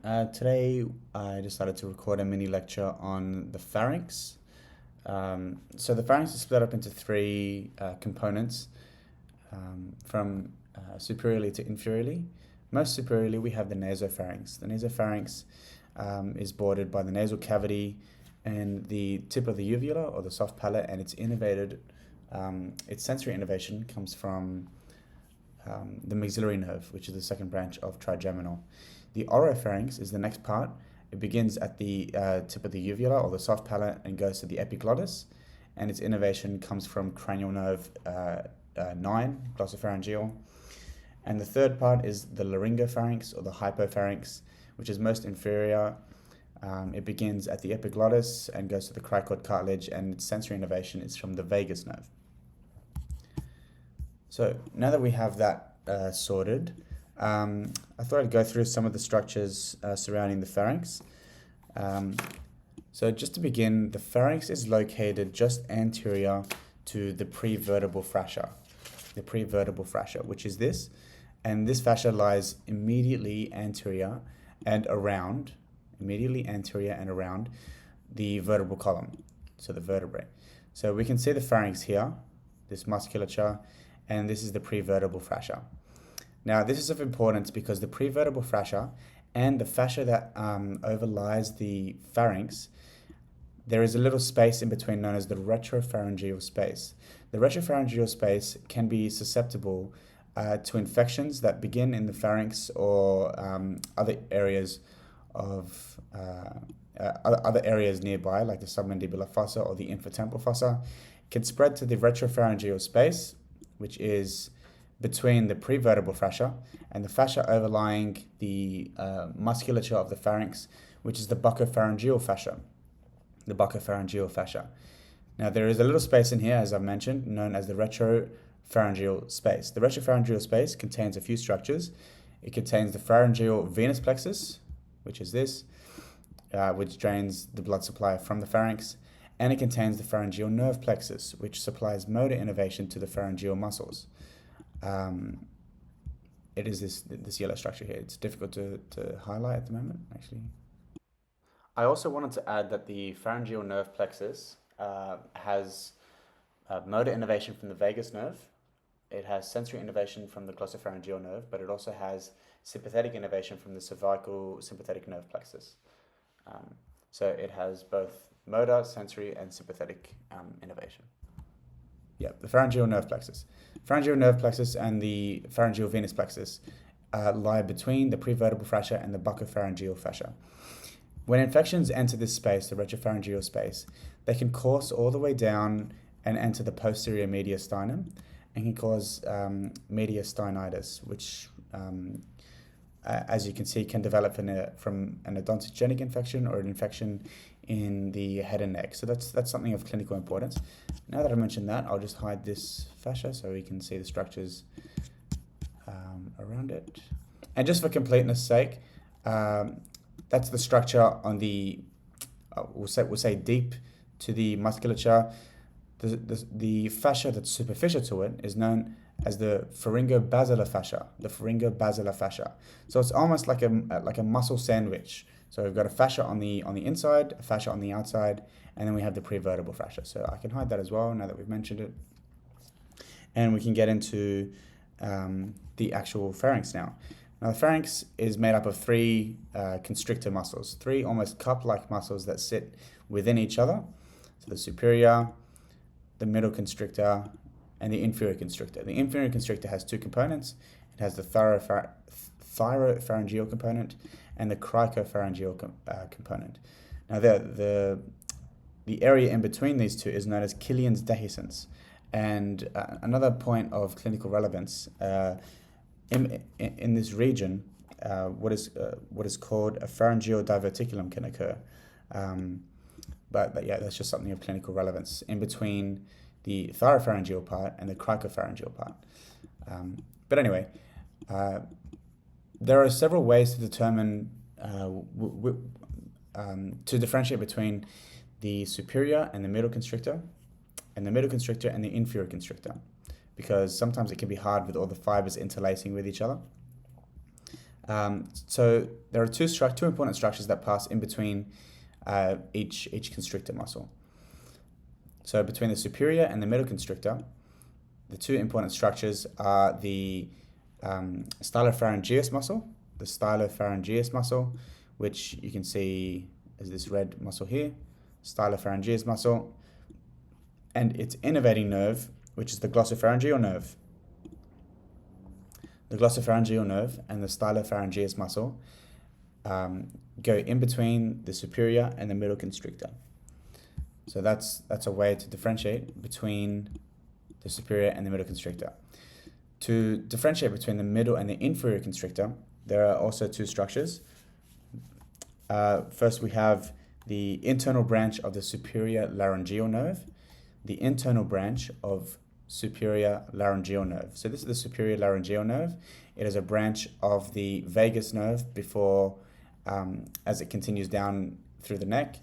Today I decided to record a mini lecture on the pharynx. So the pharynx is split up into three components, from superiorly to inferiorly. Most superiorly we have the nasopharynx. The nasopharynx is bordered by the nasal cavity and the tip of the uvula or the soft palate, and its sensory innervation comes from the maxillary nerve, which is the second branch of trigeminal. The oropharynx is the next part. It begins at the tip of the uvula or the soft palate and goes to the epiglottis, and its innervation comes from cranial nerve 9, glossopharyngeal. And the third part is the laryngopharynx or the hypopharynx, which is most inferior. It begins at the epiglottis and goes to the cricoid cartilage, and its sensory innervation is from the vagus nerve. So now that we have that sorted, I thought I'd go through some of the structures surrounding the pharynx. So just to begin, the pharynx is located just anterior to the prevertebral fascia. The prevertebral fascia, which is this, and this fascia lies immediately anterior and around the vertebral column, so the vertebrae. So we can see the pharynx here, this musculature, and this is the prevertebral fascia. Now, this is of importance because the prevertebral fascia and the fascia that overlies the pharynx, there is a little space in between known as the retropharyngeal space. The retropharyngeal space can be susceptible to infections that begin in the pharynx or other areas nearby, like the submandibular fossa or the infratemporal fossa. It can spread to the retropharyngeal space, which is between the prevertebral fascia and the fascia overlying the musculature of the pharynx, which is the buccopharyngeal fascia. The buccopharyngeal fascia. Now, there is a little space in here, as I've mentioned, known as the retropharyngeal space. The retropharyngeal space contains a few structures. It contains the pharyngeal venous plexus, which is this, which drains the blood supply from the pharynx, and it contains the pharyngeal nerve plexus, which supplies motor innervation to the pharyngeal muscles. It is this yellow structure here. It's difficult to highlight at the moment, actually. I also wanted to add that the pharyngeal nerve plexus has motor innervation from the vagus nerve. It has sensory innervation from the glossopharyngeal nerve, but it also has sympathetic innervation from the cervical sympathetic nerve plexus. So it has both motor, sensory, and sympathetic innervation. Yeah, the pharyngeal nerve plexus. Pharyngeal nerve plexus and the pharyngeal venous plexus lie between the prevertebral fascia and the buccopharyngeal fascia. When infections enter this space, the retropharyngeal space, they can course all the way down and enter the posterior mediastinum and can cause mediastinitis, which, as you can see, can develop from an odontogenic infection or an infection in the head and neck. So that's something of clinical importance. Now that I mentioned that, I'll just hide this fascia so we can see the structures around it. And just for completeness' sake, that's the structure on the, we'll say deep to the musculature. The fascia that's superficial to it is known as the pharyngobasilar fascia. The pharyngobasilar fascia. So it's almost like a muscle sandwich. So we've got a fascia on the inside, a fascia on the outside, and then we have the prevertebral fascia. So I can hide that as well now that we've mentioned it. And we can get into the actual pharynx now. Now, the pharynx is made up of three constrictor muscles, three almost cup-like muscles that sit within each other. So the superior, the middle constrictor, and the inferior constrictor. The inferior constrictor has two components. It has the thyropharyngeal component and the cricopharyngeal component. Now, the area in between these two is known as Killian's dehiscence. And another point of clinical relevance, in this region, what is called a pharyngeal diverticulum can occur. But yeah, that's just something of clinical relevance in between the thyropharyngeal part and the cricopharyngeal part. But anyway, there are several ways to determine, to differentiate between the superior and the middle constrictor, and the middle constrictor and the inferior constrictor, because sometimes it can be hard with all the fibers interlacing with each other. So there are two important structures that pass in between each constrictor muscle. So between the superior and the middle constrictor, the two important structures are the stylopharyngeus muscle, which you can see as this red muscle here, stylopharyngeus muscle, and its innervating nerve, which is the glossopharyngeal nerve. The glossopharyngeal nerve and the stylopharyngeus muscle go in between the superior and the middle constrictor. So that's a way to differentiate between the superior and the middle constrictor. To differentiate between the middle and the inferior constrictor, there are also two structures. First, we have the internal branch of the superior laryngeal nerve, the internal branch of superior laryngeal nerve. So this is the superior laryngeal nerve. It is a branch of the vagus nerve before, as it continues down through the neck.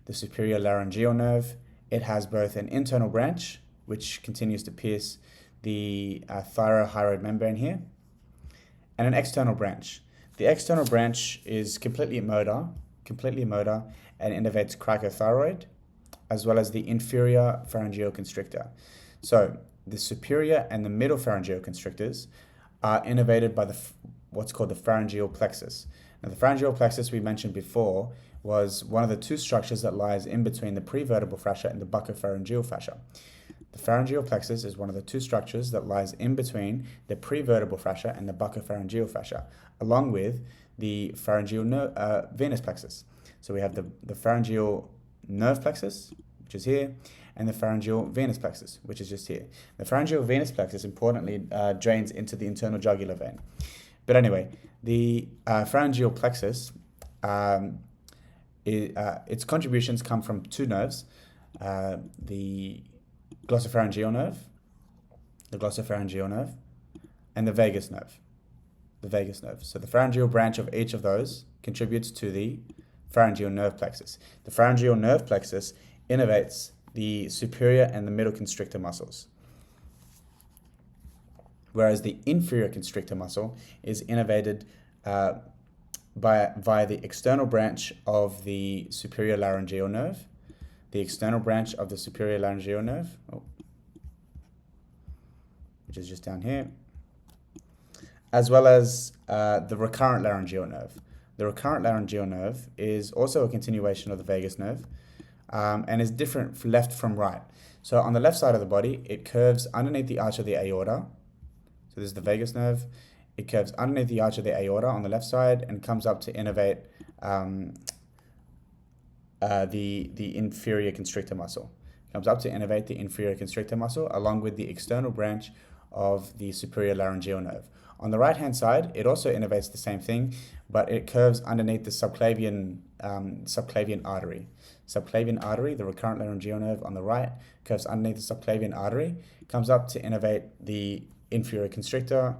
The superior laryngeal nerve, it has both an internal branch, which continues to pierce the thyrohyoid membrane here, and an external branch. The external branch is completely motor, and innervates cricothyroid, as well as the inferior pharyngeal constrictor. So the superior and the middle pharyngeal constrictors are innervated by what's called the pharyngeal plexus. Now, the pharyngeal plexus we mentioned before was one of the two structures that lies in between the prevertebral fascia and the buccopharyngeal fascia. The pharyngeal plexus is one of the two structures that lies in between the prevertebral fascia and the buccopharyngeal fascia, along with the pharyngeal venous plexus. So we have the pharyngeal nerve plexus, which is here, and the pharyngeal venous plexus, which is just here. The pharyngeal venous plexus, importantly, drains into the internal jugular vein. But anyway, the pharyngeal plexus, its contributions come from two nerves, the glossopharyngeal nerve, and the vagus nerve. So the pharyngeal branch of each of those contributes to the pharyngeal nerve plexus. The pharyngeal nerve plexus innervates the superior and the middle constrictor muscles, whereas the inferior constrictor muscle is innervated via the external branch of the superior laryngeal nerve, which is just down here, as well as the recurrent laryngeal nerve. The recurrent laryngeal nerve is also a continuation of the vagus nerve, and is different left from right. So on the left side of the body, it curves underneath the arch of the aorta. So this is the vagus nerve. It curves underneath the arch of the aorta on the left side and comes up to innervate the inferior constrictor muscle. Comes up to innervate the inferior constrictor muscle along with the external branch of the superior laryngeal nerve. On the right-hand side, it also innervates the same thing, but it curves underneath the subclavian artery. Subclavian artery, the recurrent laryngeal nerve on the right, curves underneath the subclavian artery, comes up to innervate the inferior constrictor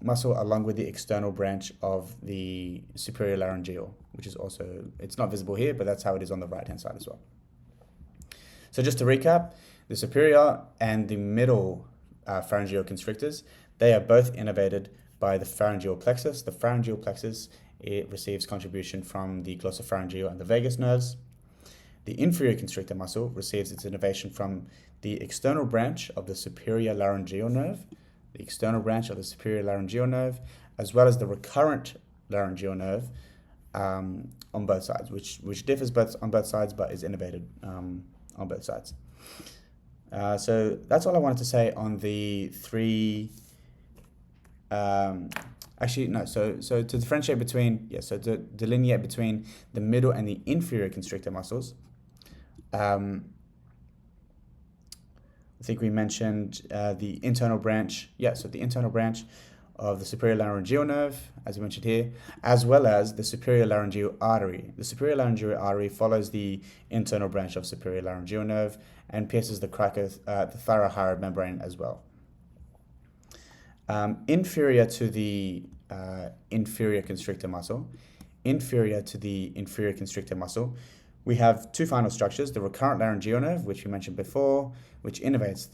muscle along with the external branch of the superior laryngeal, which is also, it's not visible here, but that's how it is on the right-hand side as well. So just to recap, the superior and the middle pharyngeal constrictors, they are both innervated by the pharyngeal plexus. The pharyngeal plexus, it receives contribution from the glossopharyngeal and the vagus nerves. The inferior constrictor muscle receives its innervation from the external branch of the superior laryngeal nerve, as well as the recurrent laryngeal nerve on both sides, which differs on both sides but is innervated on both sides. So that's all I wanted to say on the three. So to differentiate between, to delineate between the middle and the inferior constrictor muscles, I think we mentioned the internal branch. So the internal branch of the superior laryngeal nerve, as we mentioned here, as well as the superior laryngeal artery. The superior laryngeal artery follows the internal branch of superior laryngeal nerve and pierces the thyrohyoid membrane as well. Inferior to the inferior constrictor muscle, we have two final structures: the recurrent laryngeal nerve, which we mentioned before, which innervates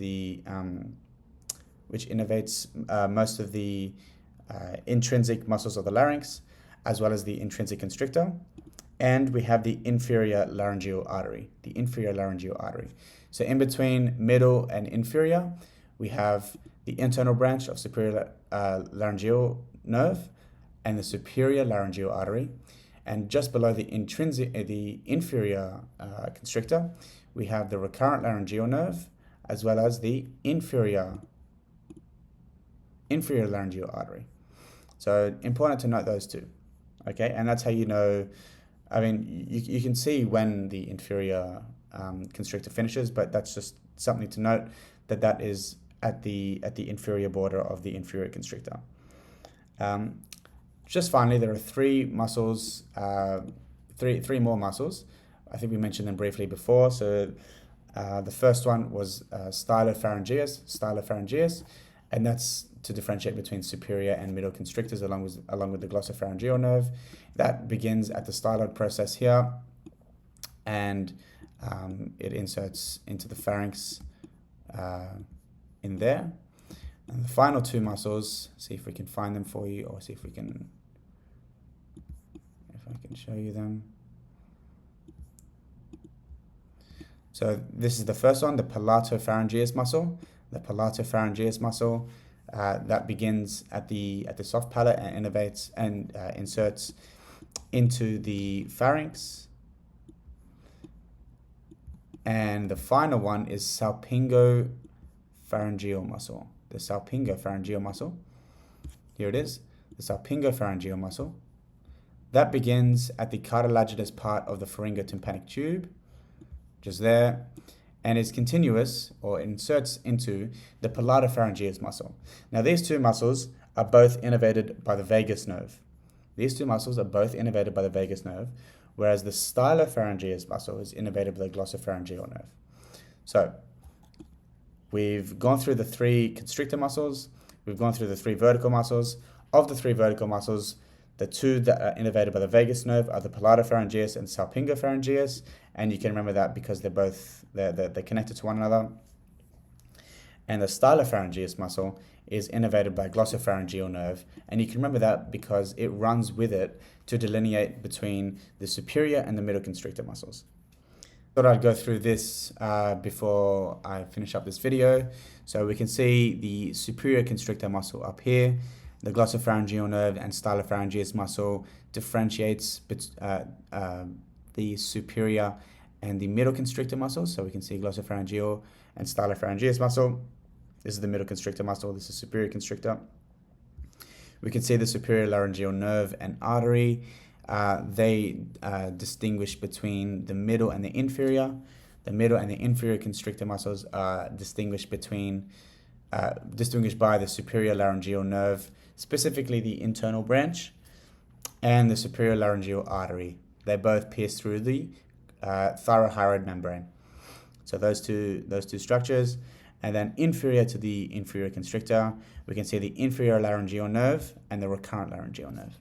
most of the intrinsic muscles of the larynx, as well as the intrinsic constrictor. And we have the inferior laryngeal artery, So in between middle and inferior, we have the internal branch of superior laryngeal nerve and the superior laryngeal artery. And just below the inferior constrictor, we have the recurrent laryngeal nerve, as well as the inferior laryngeal artery. So important to note those two, okay? And that's how you know, I mean, you can see when the inferior constrictor finishes, but that's just something to note, that is at the inferior border of the inferior constrictor. Just finally, there are three muscles, three more muscles. I think we mentioned them briefly before. So the first one was stylopharyngeus, and that's to differentiate between superior and middle constrictors along with the glossopharyngeal nerve. That begins at the styloid process here, and it inserts into the pharynx in there. And the final two muscles, see if we can find them for you, or see if I can show you them. So this is the first one, the palatopharyngeus muscle. The palatopharyngeus muscle that begins at the soft palate and innervates and inserts into the pharynx. And the final one is salpingopharyngeal muscle. The salpingopharyngeal muscle. Here it is, the salpingopharyngeal muscle. That begins at the cartilaginous part of the pharyngotympanic tube, just there, and is continuous or inserts into the palatopharyngeus muscle. Now these two muscles are both innervated by the vagus nerve. Whereas the stylopharyngeus muscle is innervated by the glossopharyngeal nerve. So we've gone through the three constrictor muscles, we've gone through the three vertical muscles. Of the three vertical muscles, the two that are innervated by the vagus nerve are the palatopharyngeus and salpingopharyngeus, and you can remember that because they're connected to one another. And the stylopharyngeus muscle is innervated by glossopharyngeal nerve, and you can remember that because it runs with it to delineate between the superior and the middle constrictor muscles. Thought I'd go through this before I finish up this video. So we can see the superior constrictor muscle up here. The glossopharyngeal nerve and stylopharyngeus muscle differentiates the superior and the middle constrictor muscles. So we can see glossopharyngeal and stylopharyngeus muscle. This is the middle constrictor muscle. This is superior constrictor. We can see the superior laryngeal nerve and artery. They distinguish between the middle and the inferior. The middle and the inferior constrictor muscles are distinguished by the superior laryngeal nerve, specifically the internal branch, and the superior laryngeal artery. They both pierce through the thyrohyoid membrane. So those two structures. And then inferior to the inferior constrictor, we can see the inferior laryngeal nerve and the recurrent laryngeal nerve.